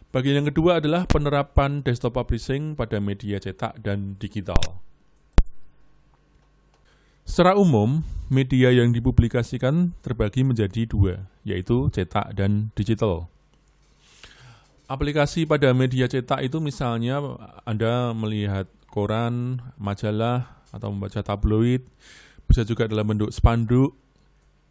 Bagian yang kedua adalah penerapan desktop publishing pada media cetak dan digital. Secara umum, media yang dipublikasikan terbagi menjadi dua, yaitu cetak dan digital. Aplikasi pada media cetak itu misalnya Anda melihat koran, majalah, atau membaca tabloid, bisa juga dalam bentuk spanduk,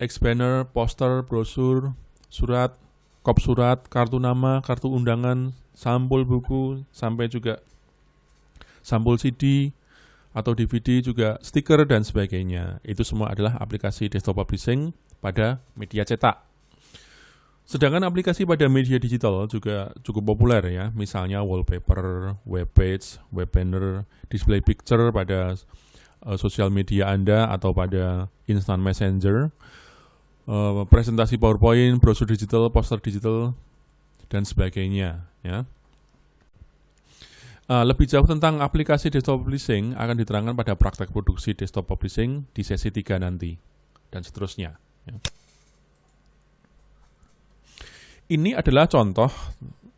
X-banner, poster, brosur, surat, kop surat, kartu nama, kartu undangan, sampul buku, sampai juga sampul CD atau DVD, juga stiker dan sebagainya. Itu semua adalah aplikasi desktop publishing pada media cetak. Sedangkan aplikasi pada media digital juga cukup populer ya, misalnya wallpaper, webpage, web banner, display picture pada sosial media Anda atau pada instant messenger, presentasi PowerPoint, brosur digital, poster digital, dan sebagainya. Ya. Lebih jauh tentang aplikasi desktop publishing akan diterangkan pada praktek produksi desktop publishing di sesi 3 nanti, dan seterusnya. Ya. Ini adalah contoh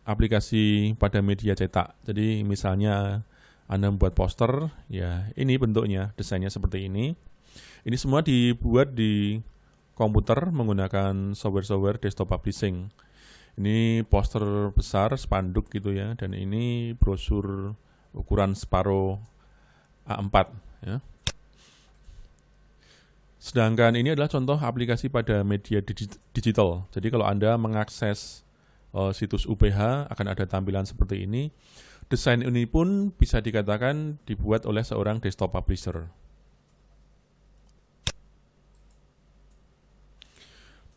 aplikasi pada media cetak. Jadi misalnya Anda membuat poster, ya ini bentuknya, desainnya seperti ini. Ini semua dibuat di komputer menggunakan software desktop publishing. Ini poster besar, spanduk gitu ya, dan ini brosur ukuran separuh A4 ya. Sedangkan ini adalah contoh aplikasi pada media digital. Jadi kalau Anda mengakses situs UPH akan ada tampilan seperti ini. Desain ini pun bisa dikatakan dibuat oleh seorang desktop publisher.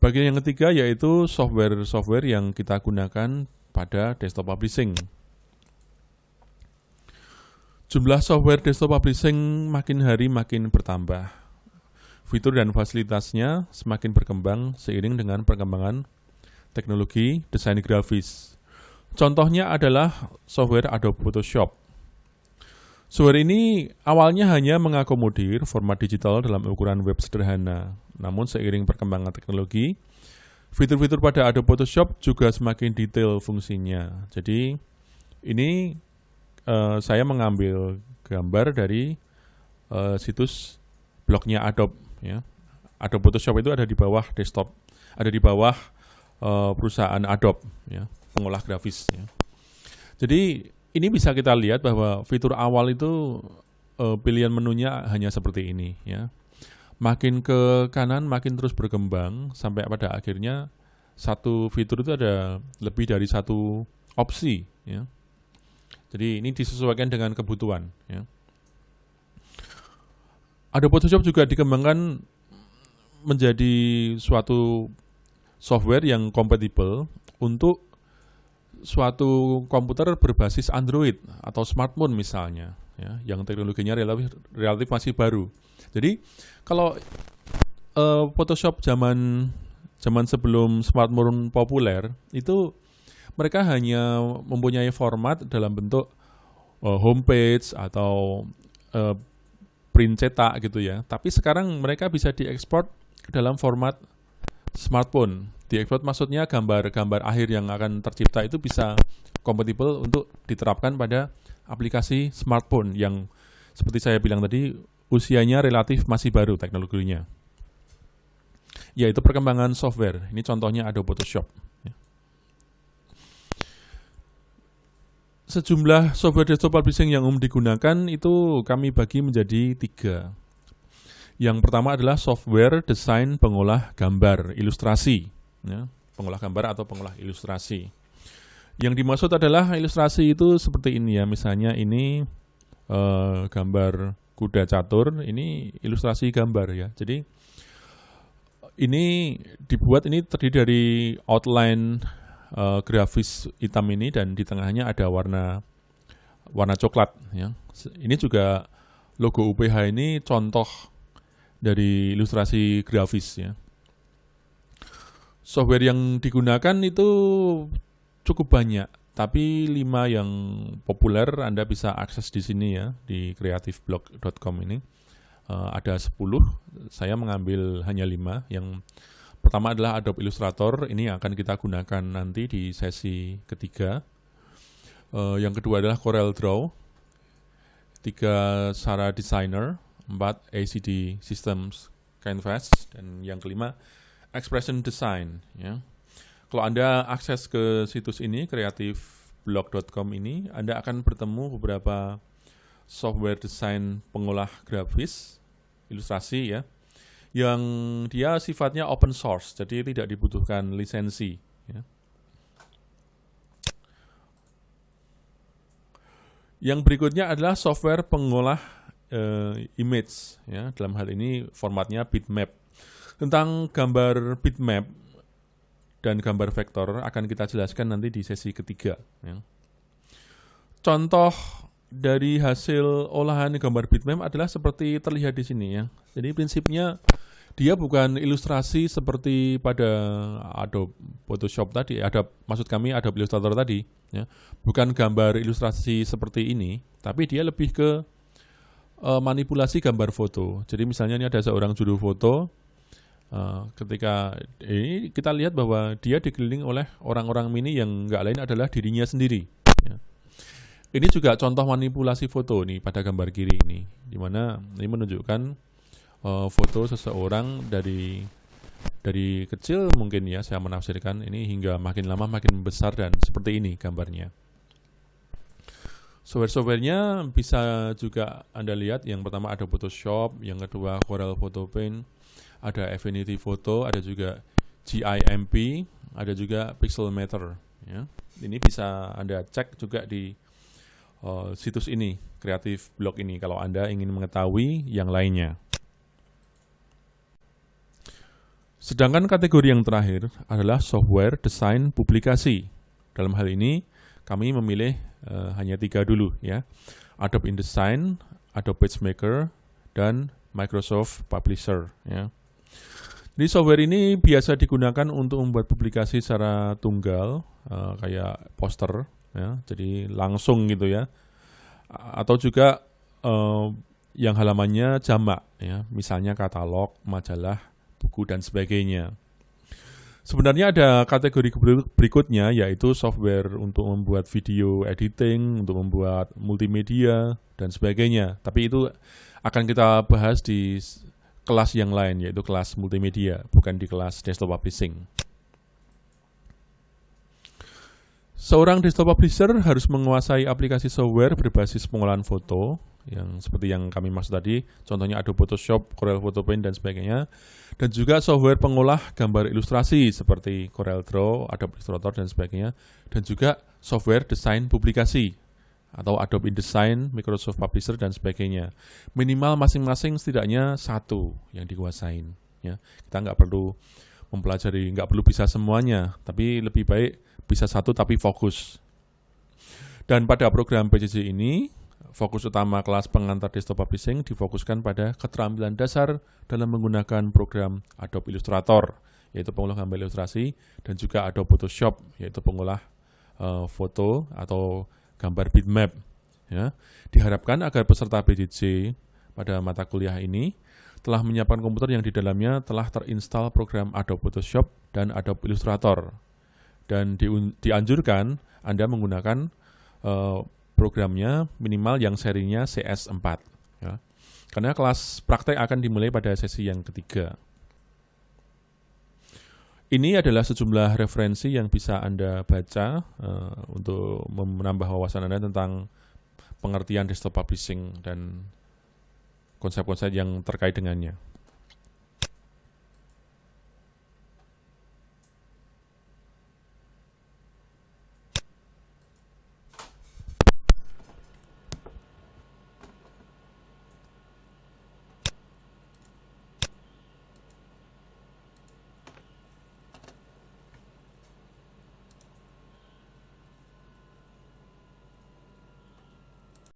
Bagian yang ketiga yaitu software yang kita gunakan pada desktop publishing. Jumlah software desktop publishing makin hari makin bertambah. Fitur dan fasilitasnya semakin berkembang seiring dengan perkembangan teknologi desain grafis. Contohnya adalah software Adobe Photoshop. Software ini awalnya hanya mengakomodir format digital dalam ukuran web sederhana. Namun seiring perkembangan teknologi, fitur-fitur pada Adobe Photoshop juga semakin detail fungsinya. Jadi ini saya mengambil gambar dari situs blognya Adobe. Ya. Adobe Photoshop itu ada di bawah desktop, ada di bawah perusahaan Adobe, ya, pengolah grafis. Ya. Jadi ini bisa kita lihat bahwa fitur awal itu pilihan menunya hanya seperti ini. Ya. Makin ke kanan, makin terus berkembang sampai pada akhirnya satu fitur itu ada lebih dari satu opsi. Ya. Jadi ini disesuaikan dengan kebutuhan. Ya. Adobe Photoshop juga dikembangkan menjadi suatu software yang kompatibel untuk suatu komputer berbasis Android atau smartphone misalnya, ya, yang teknologinya relatif masih baru. Jadi kalau Photoshop zaman sebelum smartphone populer itu mereka hanya mempunyai format dalam bentuk homepage atau print cetak gitu ya. Tapi sekarang mereka bisa diekspor ke dalam format smartphone. Diekspor maksudnya gambar-gambar akhir yang akan tercipta itu bisa kompatibel untuk diterapkan pada aplikasi smartphone yang seperti saya bilang tadi usianya relatif masih baru teknologinya. Yaitu perkembangan software. Ini contohnya Adobe Photoshop. Sejumlah software desktop publishing yang umum digunakan itu kami bagi menjadi 3. Yang pertama adalah software desain pengolah gambar, ilustrasi. Ya, pengolah gambar atau pengolah ilustrasi. Yang dimaksud adalah ilustrasi itu seperti ini ya, misalnya ini gambar kuda catur, ini ilustrasi gambar ya. Jadi ini dibuat, ini terdiri dari outline grafis hitam ini dan di tengahnya ada warna coklat ya. Ini juga logo UPH ini contoh dari ilustrasi grafis ya. Software yang digunakan itu cukup banyak, tapi 5 yang populer Anda bisa akses di sini ya, di creativeblog.com ini. Ada 10, saya mengambil hanya 5. Yang pertama adalah Adobe Illustrator, ini akan kita gunakan nanti di sesi ketiga. Yang kedua adalah Corel Draw, 3 Sara Designer, 4 ACD Systems Canvas, dan yang kelima Expression Design. Ya. Kalau Anda akses ke situs ini, creativeblog.com ini, Anda akan bertemu beberapa software desain pengolah grafis, ilustrasi ya, yang dia sifatnya open source, jadi tidak dibutuhkan lisensi. Ya. Yang berikutnya adalah software pengolah image, ya. Dalam hal ini formatnya bitmap. Tentang gambar bitmap dan gambar vektor akan kita jelaskan nanti di sesi ketiga. Ya. Contoh dari hasil olahan gambar bitmap adalah seperti terlihat di sini ya. Jadi prinsipnya dia bukan ilustrasi seperti pada Adobe Photoshop tadi, maksud kami Adobe Illustrator tadi. Ya. Bukan gambar ilustrasi seperti ini, tapi dia lebih ke manipulasi gambar foto. Jadi misalnya ini ada seorang juru foto. Ketika ini kita lihat bahwa dia dikelilingi oleh orang-orang mini yang nggak lain adalah dirinya sendiri. Ya. Ini juga contoh manipulasi foto nih pada gambar kiri ini, di mana ini menunjukkan foto seseorang dari kecil mungkin ya, saya menafsirkan ini hingga makin lama makin besar dan seperti ini gambarnya. Software-softwarenya bisa juga Anda lihat, yang pertama ada Photoshop, yang kedua Corel Photo Paint, ada Affinity Photo, ada juga GIMP, ada juga Pixelmator. Ya. Ini bisa Anda cek juga di situs ini, Creative Blog ini, kalau Anda ingin mengetahui yang lainnya. Sedangkan kategori yang terakhir adalah software desain publikasi. Dalam hal ini kami memilih hanya 3 dulu ya, Adobe InDesign, Adobe PageMaker, dan Microsoft Publisher. Ya. Jadi software ini biasa digunakan untuk membuat publikasi secara tunggal, kayak poster, ya, jadi langsung gitu ya, atau juga yang halamannya jamak, ya, misalnya katalog, majalah, buku dan sebagainya. Sebenarnya ada kategori berikutnya, yaitu software untuk membuat video editing, untuk membuat multimedia dan sebagainya. Tapi itu akan kita bahas di kelas yang lain, yaitu kelas multimedia, bukan di kelas desktop publishing. Seorang desktop publisher harus menguasai aplikasi software berbasis pengolahan foto, yang seperti yang kami maksud tadi, contohnya Adobe Photoshop, Corel Photo Paint, dan sebagainya, dan juga software pengolah gambar ilustrasi seperti Corel Draw, Adobe Illustrator, dan sebagainya, dan juga software desain publikasi atau Adobe InDesign, Microsoft Publisher, dan sebagainya. Minimal masing-masing setidaknya 1 yang dikuasain. Ya. Kita nggak perlu mempelajari, nggak perlu bisa semuanya, tapi lebih baik bisa 1 tapi fokus. Dan pada program PJJ ini, fokus utama kelas pengantar desktop publishing difokuskan pada keterampilan dasar dalam menggunakan program Adobe Illustrator, yaitu pengolah gambar ilustrasi, dan juga Adobe Photoshop, yaitu pengolah foto atau gambar bitmap. Ya. Diharapkan agar peserta PJJ pada mata kuliah ini telah menyiapkan komputer yang di dalamnya telah terinstal program Adobe Photoshop dan Adobe Illustrator. Dan dianjurkan Anda menggunakan programnya minimal yang serinya CS4. Ya. Karena kelas praktek akan dimulai pada sesi yang ketiga. Ini adalah sejumlah referensi yang bisa Anda baca untuk menambah wawasan Anda tentang pengertian desktop publishing dan konsep-konsep yang terkait dengannya.